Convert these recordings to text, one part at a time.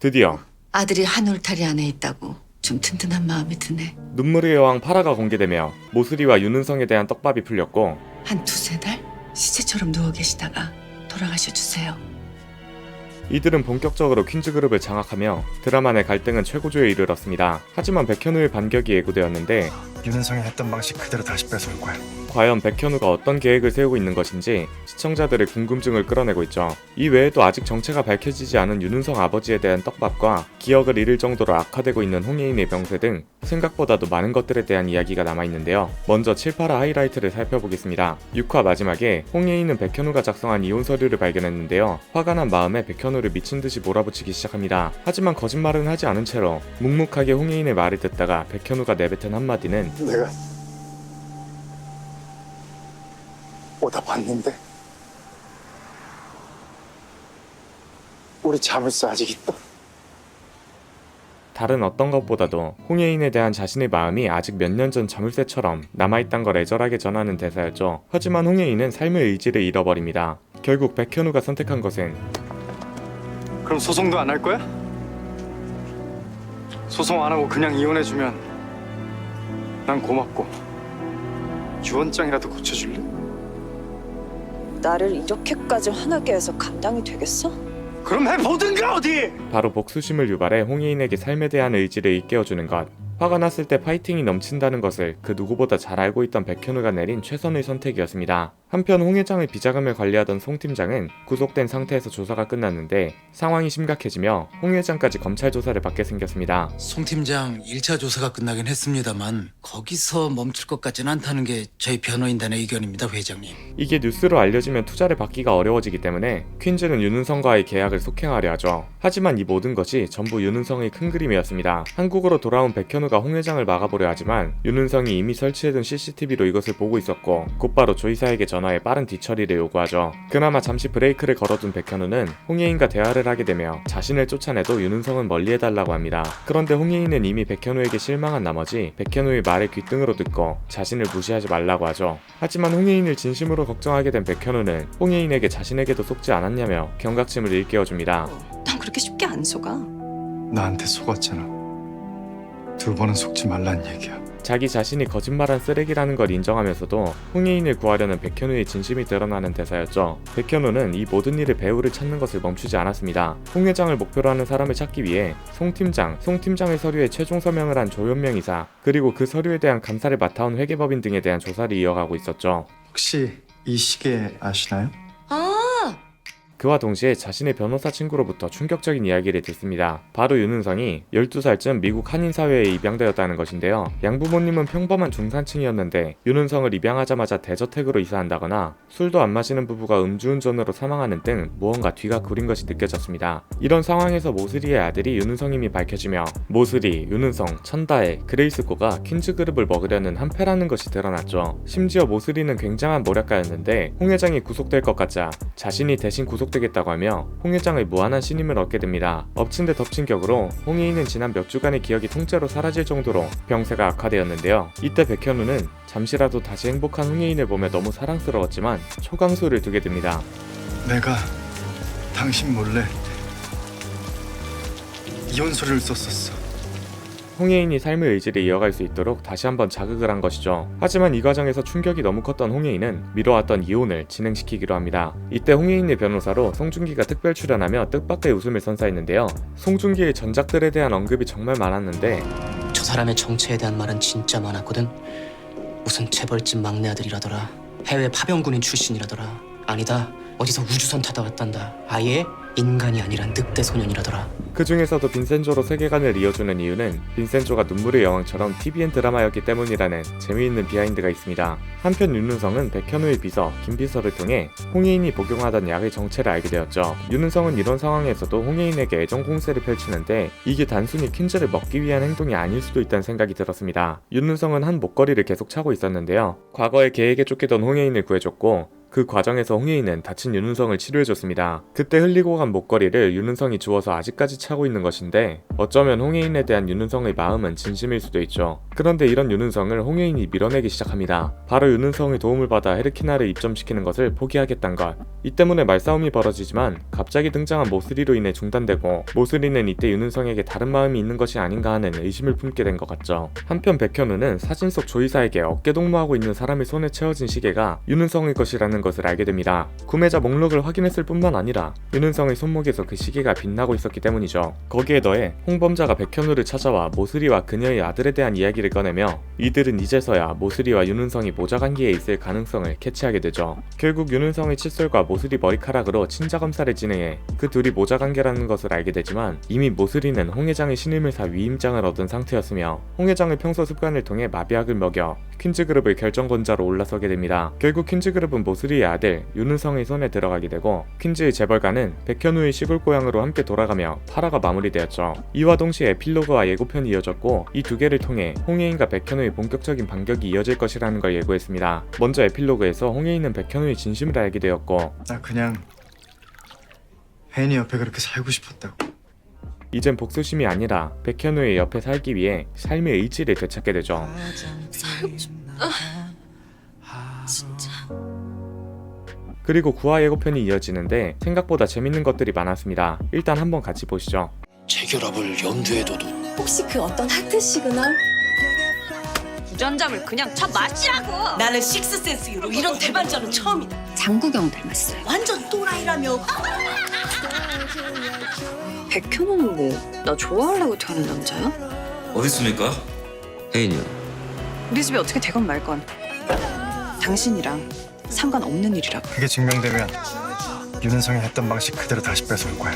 드디어 아들이 한 울타리 안에 있다고 좀 든든한 마음이 드네. 눈물의 여왕 8화가 공개되며 모슬이와 윤은성에 대한 떡밥이 풀렸고 한 두세 달? 시체처럼 누워 계시다가 돌아가셔 주세요. 이들은 본격적으로 퀸즈그룹을 장악하며 드라마 내 갈등은 최고조에 이르렀습니다. 하지만 백현우의 반격이 예고되었는데 윤은성이 했던 방식 그대로 다시 뺏어올 거야. 과연 백현우가 어떤 계획을 세우고 있는 것인지 시청자들의 궁금증을 끌어내고 있죠. 이 외에도 아직 정체가 밝혀지지 않은 윤은성 아버지에 대한 떡밥과 기억을 잃을 정도로 악화되고 있는 홍예인의 병세 등 생각보다도 많은 것들에 대한 이야기가 남아있는데요. 먼저 7, 8화 하이라이트를 살펴보겠습니다. 6화 마지막에 홍예인은 백현우가 작성한 이혼 서류를 발견했는데요. 화가 난 마음에 백현우를 미친듯이 몰아붙이기 시작합니다. 하지만 거짓말은 하지 않은 채로 묵묵하게 홍예인의 말을 듣다가 백현우가 내뱉은 한마디는 내가 오다 봤는데 우리 자물쇠 아직 있다. 다른 어떤 것보다도 홍예인에 대한 자신의 마음이 아직 몇 년 전 자물쇠처럼 남아있단 걸 애절하게 전하는 대사였죠. 하지만 홍예인은 삶의 의지를 잃어버립니다. 결국 백현우가 선택한 것은 그럼 소송도 안 할 거야? 소송 안 하고 그냥 이혼해주면 난 고맙고 유언장이라도 고쳐줄래? 나를 이렇게까지 화나게 해서 감당이 되겠어? 그럼 해보든가 어디! 바로 복수심을 유발해 홍예인에게 삶에 대한 의지를 일깨워주는 것. 화가 났을 때 파이팅이 넘친다는 것을 그 누구보다 잘 알고 있던 백현우가 내린 최선의 선택이었습니다. 한편 홍 회장의 비자금을 관리하던 송 팀장은 구속된 상태에서 조사가 끝났는데 상황이 심각해지며 홍 회장까지 검찰 조사를 받게 생겼습니다. 송 팀장 1차 조사가 끝나긴 했습니다만 거기서 멈출 것 같지는 않다는 게 저희 변호인단의 의견입니다, 회장님. 이게 뉴스로 알려지면 투자를 받기가 어려워지기 때문에 퀸즈는 윤은성과의 계약을 속행하려 하죠. 하지만 이 모든 것이 전부 윤은성의 큰 그림이었습니다. 한국으로 돌아온 백현우가 홍 회장을 막아보려 하지만 윤은성이 이미 설치해둔 CCTV로 이것을 보고 있었고 곧바로 조이사에게 전화해 빠른 뒤처리를 요구하죠. 그나마 잠시 브레이크를 걸어둔 백현우는 홍예인과 대화를 하게 되며 자신을 쫓아내도 윤은성은 멀리해달라고 합니다. 그런데 홍예인은 이미 백현우에게 실망한 나머지 백현우의 말을 귓등으로 듣고 자신을 무시하지 말라고 하죠. 하지만 홍예인을 진심으로 걱정하게 된 백현우는 홍예인에게 자신에게도 속지 않았냐며 경각심을 일깨워줍니다. 난 그렇게 쉽게 안 속아. 나한테 속았잖아. 2번은 속지 말란 얘기야. 자기 자신이 거짓말한 쓰레기라는 걸 인정하면서도 홍예인을 구하려는 백현우의 진심이 드러나는 대사였죠. 백현우는 이 모든 일을 배우를 찾는 것을 멈추지 않았습니다. 홍 회장을 목표로 하는 사람을 찾기 위해 송 팀장의 서류에 최종 서명을 한 조현명 이사, 그리고 그 서류에 대한 감사를 맡아온 회계법인 등에 대한 조사를 이어가고 있었죠. 혹시 이 시계 아시나요? 그와 동시에 자신의 변호사 친구로부터 충격적인 이야기를 듣습니다. 바로 윤은성이 12살쯤 미국 한인사회에 입양되었다는 것인데요. 양부모님은 평범한 중산층이었는데 윤은성을 입양하자마자 대저택으로 이사한다거나 술도 안 마시는 부부가 음주운전으로 사망하는 등 무언가 뒤가 구린 것이 느껴졌습니다. 이런 상황에서 모슬이의 아들이 윤은성임이 밝혀지며 모슬이, 윤은성, 천다혜, 그레이스코가 퀸즈그룹을 먹으려는 한패라는 것이 드러났죠. 심지어 모슬이는 굉장한 모략가였는데 홍 회장이 구속될 것 같자 자신이 대신 구속되겠다고 하며 홍 회장의 무한한 신임을 얻게 됩니다. 엎친 데 덮친 격으로 홍예인은 지난 몇 주간의 기억이 통째로 사라질 정도로 병세가 악화되었는데요. 이때 백현우는 잠시라도 다시 행복한 홍예인을 보며 너무 사랑스러웠지만 초강수를 두게 됩니다. 내가 당신 몰래 이혼 서류를 썼었어. 홍예인이 삶의 의지를 이어갈 수 있도록 다시 한번 자극을 한 것이죠. 하지만 이 과정에서 충격이 너무 컸던 홍예인은 미뤄왔던 이혼을 진행시키기로 합니다. 이때 홍예인의 변호사로 송중기가 특별 출연하며 뜻밖의 웃음을 선사했는데요. 송중기의 전작들에 대한 언급이 정말 많았는데 저 사람의 정체에 대한 말은 진짜 많았거든. 무슨 재벌집 막내 아들이라더라. 해외 파병군인 출신이라더라. 아니다, 어디서 우주선 타다 왔단다. 아예 인간이 아니란 늑대 소년이라더라. 그 중에서도 빈센조로 세계관을 이어주는 이유는 빈센조가 눈물의 여왕처럼 TVN 드라마였기 때문이라는 재미있는 비하인드가 있습니다. 한편 윤은성은 백현우의 비서 김비서를 통해 홍예인이 복용하던 약의 정체를 알게 되었죠. 윤은성은 이런 상황에서도 홍예인에게 애정 공세를 펼치는데 이게 단순히 퀸즈를 먹기 위한 행동이 아닐 수도 있다는 생각이 들었습니다. 윤은성은 한 목걸이를 계속 차고 있었는데요. 과거에 계획에 쫓기던 홍예인을 구해줬고 그 과정에서 홍예인은 다친 윤은성을 치료해줬습니다. 그때 흘리고 간 목걸이를 윤은성이 주워서 아직까지 차고 있는 것인데 어쩌면 홍예인에 대한 윤은성의 마음은 진심일 수도 있죠. 그런데 이런 윤은성을 홍예인이 밀어내기 시작합니다. 바로 윤은성의 도움을 받아 헤르키나를 입점시키는 것을 포기하겠단 것. 이 때문에 말싸움이 벌어지지만 갑자기 등장한 모스리로 인해 중단되고 모스리는 이때 윤은성에게 다른 마음이 있는 것이 아닌가 하는 의심을 품게 된 것 같죠. 한편 백현우는 사진 속 조이사에게 어깨 동무하고 있는 사람의 손에 채워진 시계가 윤은성의 것이라는 것을 알게 됩니다. 구매자 목록을 확인했을 뿐만 아니라 윤은성의 손목에서 그 시계가 빛나고 있었기 때문이죠. 거기에 더해 홍범자가 백현우를 찾아와 모스리와 그녀의 아들에 대한 이야기를 꺼내며 이들은 이제서야 모스리와 윤은성이 모자 관계에 있을 가능성을 캐치하게 되죠. 결국 윤은성의 칫솔과 모스리 머리카락으로 친자 검사를 진행해 그 둘이 모자 관계라는 것을 알게 되지만 이미 모스리는 홍 회장의 신임을 사 위임장을 얻은 상태였으며 홍 회장의 평소 습관을 통해 마비약을 먹여 퀸즈그룹의 결정권자로 올라서게 됩니다. 결국 퀸즈그룹은 모스리의 아들 윤은성의 손에 들어가게 되고 퀸즈의 재벌가는 백현우의 시골 고향으로 함께 돌아가며 8화가 마무리되었죠. 이와 동시에 에필로그와 예고편이 이어졌고 이 두 개를 통해 홍예인과 백현우의 본격적인 반격이 이어질 것이라는 걸 예고했습니다. 먼저 에필로그에서 홍예인은 백현우의 진심을 알게 되었고 나 그냥 혜인이 옆에 그렇게 살고 싶었다고. 이젠 복수심이 아니라 백현우의 옆에 살기 위해 삶의 의지를 되찾게 되죠. 살고 싶다. 진짜. 그리고 9화 예고편이 이어지는데 생각보다 재밌는 것들이 많았습니다. 일단 한번 같이 보시죠. 재결합을 염두에 둬도 혹시 그 어떤 하트 시그널? 유전자물 그냥 쳐 마시라고. 나는 식스센스 이후로 이런 대반전은 처음이다. 장국영 닮았어요. 완전 또라이라며. 백현우는 뭐 나 좋아하려고 태어난 남자야? 어디 있습니까? 혜인이요. 우리 집에 어떻게 되건 말건 당신이랑 상관없는 일이라고. 그게 증명되면 윤은성이 했던 방식 그대로 다시 뺏어올 거야.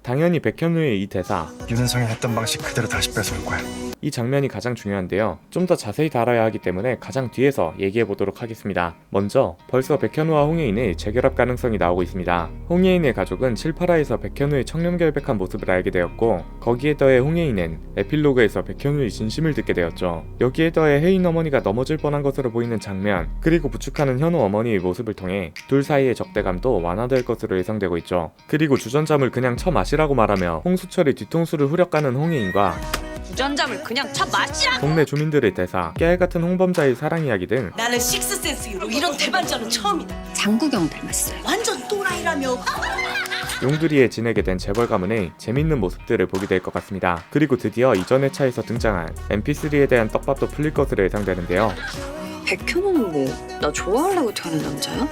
당연히 백현우의 이 대사, 윤은성이 했던 방식 그대로 다시 뺏어올 거야. 이 장면이 가장 중요한데요. 좀 더 자세히 다뤄야 하기 때문에 가장 뒤에서 얘기해 보도록 하겠습니다. 먼저 벌써 백현우와 홍예인의 재결합 가능성이 나오고 있습니다. 홍예인의 가족은 7, 8화에서 백현우의 청렴결백한 모습을 알게 되었고 거기에 더해 홍예인은 에필로그에서 백현우의 진심을 듣게 되었죠. 여기에 더해 혜인 어머니가 넘어질 뻔한 것으로 보이는 장면, 그리고 부축하는 현우 어머니의 모습을 통해 둘 사이의 적대감도 완화될 것으로 예상되고 있죠. 그리고 주전자물 그냥 쳐 마시라고 말하며 홍수철의 뒤통수를 후려까는 홍예인과 유전자물 그냥 쳐 마시라고. 동네 주민들의 대사, 깨알같은 홍범자의 사랑 이야기 등 나는 식스센스 이후로 이런 대반전은 처음이다. 장국영 닮았어요. 완전 또라이라며. 용두리에 지내게 된 재벌 가문의 재밌는 모습들을 보게 될 것 같습니다. 그리고 드디어 이전 회차에서 등장한 MP3에 대한 떡밥도 풀릴 것으로 예상되는데요. 백현우는 뭐 나 좋아하려고 태어난 남자야?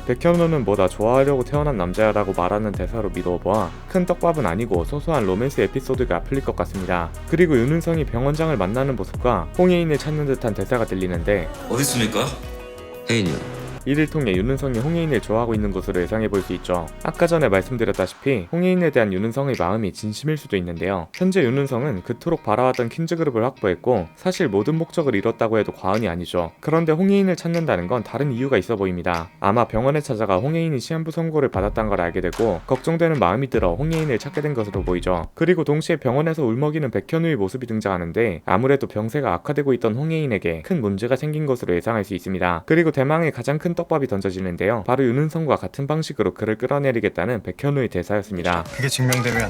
백현우는 뭐다 좋아하려고 태어난 남자야라고 말하는 대사로 미루어보아 큰 떡밥은 아니고 소소한 로맨스 에피소드가 풀릴 것 같습니다. 그리고 윤은성이 병원장을 만나는 모습과 홍예인을 찾는 듯한 대사가 들리는데 어디 있습니까? 혜인이요. 이를 통해 윤은성이 홍예인을 좋아하고 있는 것으로 예상해볼 수 있죠. 아까 전에 말씀드렸다시피 홍예인에 대한 윤은성의 마음이 진심일 수도 있는데요. 현재 윤은성은 그토록 바라왔던 퀸즈그룹을 확보했고 사실 모든 목적을 이뤘다고 해도 과언이 아니죠. 그런데 홍예인을 찾는다는 건 다른 이유가 있어 보입니다. 아마 병원에 찾아가 홍예인이 시한부 선고를 받았다는 걸 알게 되고 걱정되는 마음이 들어 홍예인을 찾게 된 것으로 보이죠. 그리고 동시에 병원에서 울먹이는 백현우의 모습이 등장하는데 아무래도 병세가 악화되고 있던 홍예인에게 큰 문제가 생긴 것으로 예상할 수 있습니다. 그리고 대망의 가장 큰 떡밥이 던져지는데요. 바로 윤은성과 같은 방식으로 그를 끌어내리겠다는 백현우의 대사였습니다. 그게 증명되면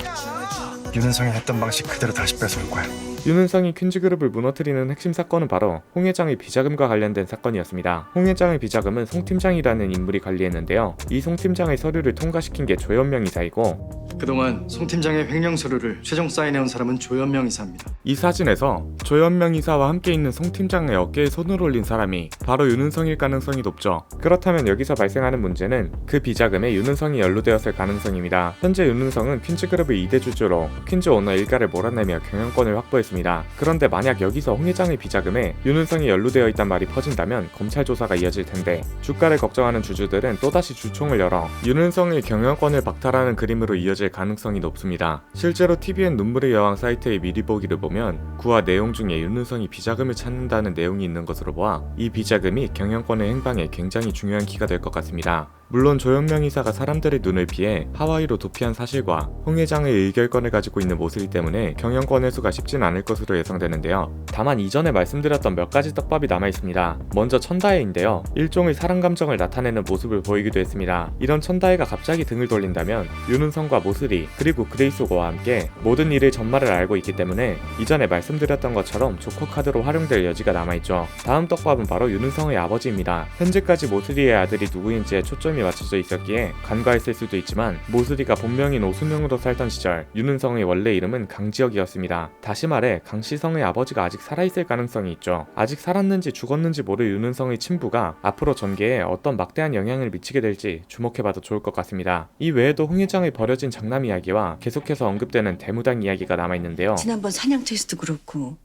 윤은성이 했던 방식 그대로 다시 뺏어올 거야. 윤은성이 퀸즈그룹을 무너뜨리는 핵심 사건은 바로 홍 회장의 비자금과 관련된 사건이었습니다. 홍 회장의 비자금은 송 팀장이라는 인물이 관리했는데요. 이 송 팀장의 서류를 통과시킨 게 조현명 이사이고 그동안 송 팀장의 횡령 서류를 최종 사인해온 사람은 조현명 이사입니다. 이 사진에서 조현명 이사와 함께 있는 송 팀장의 어깨에 손을 올린 사람이 바로 윤은성일 가능성이 높죠. 그렇다면 여기서 발생하는 문제는 그 비자금에 윤은성이 연루되었을 가능성입니다. 현재 윤은성은 퀸즈그룹의 2대 주주로 퀸즈 오너 일가를 몰아내며 경영권을 확보했습니다. 그런데 만약 여기서 홍 회장의 비자금에 윤은성이 연루되어 있단 말이 퍼진다면 검찰 조사가 이어질 텐데 주가를 걱정하는 주주들은 또다시 주총을 열어 윤은성의 경영권을 박탈하는 그림으로 이어질 가능성이 높습니다. 실제로 TVN 눈물의 여왕 사이트의 미리 보기를 보면 9화 내용 중에 윤은성이 비자금을 찾는다는 내용이 있는 것으로 보아 이 비자금이 경영권의 행방에 굉장히 중요한 키가 될 것 같습니다. 물론 조현명 이사가 사람들의 눈을 피해 하와이로 도피한 사실과 홍 회장의 의결권을 가지고 있는 모슬이 때문에 경영권 회수가 쉽진 않을 것으로 예상되는데요. 다만 이전에 말씀드렸던 몇 가지 떡밥이 남아있습니다. 먼저 천다해인데요. 일종의 사랑 감정을 나타내는 모습을 보이기도 했습니다. 이런 천다해가 갑자기 등을 돌린다면 윤은성과 모슬이 그리고 그레이소고와 함께 모든 일의 전말을 알고 있기 때문에 이전에 말씀드렸던 것처럼 조커 카드로 활용될 여지가 남아있죠. 다음 떡밥은 바로 윤은성의 아버지입니다. 현재까지 모슬이의 아들이 누구인지에 초점이 맞춰져 있었기에 간과했을 수도 있지만 모슬이가 본명인 오순영으로 살던 시절 윤은성의 원래 이름은 강지혁이었습니다. 다시 말해 강시성의 아버지가 아직 살아있을 가능성이 있죠. 아직 살았는지 죽었는지 모를 윤은성의 친부가 앞으로 전개에 어떤 막대한 영향을 미치게 될지 주목해봐도 좋을 것 같습니다. 이 외에도 홍 회장의 버려진 장남 이야기와 계속해서 언급되는 대무당 이야기가 남아있는데요. 지난번 사냥 테스트 그렇고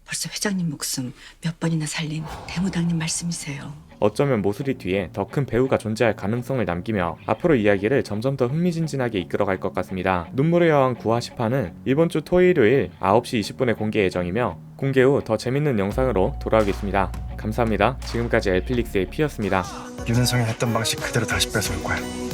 벌써 회장님 목숨 몇 번이나 살린 대무당님 말씀이세요. 어쩌면 모슬이 뒤에 더 큰 배우가 존재할 가능성을 남기며 앞으로 이야기를 점점 더 흥미진진하게 이끌어갈 것 같습니다. 눈물의 여왕 9화 10화는 이번 주 토요일 9시 20분에 공개 예정이며 공개 후 더 재밌는 영상으로 돌아오겠습니다. 감사합니다. 지금까지 엘필릭스의 피였습니다. 윤은성이 했던 방식 그대로 다시 뺏어올 거야.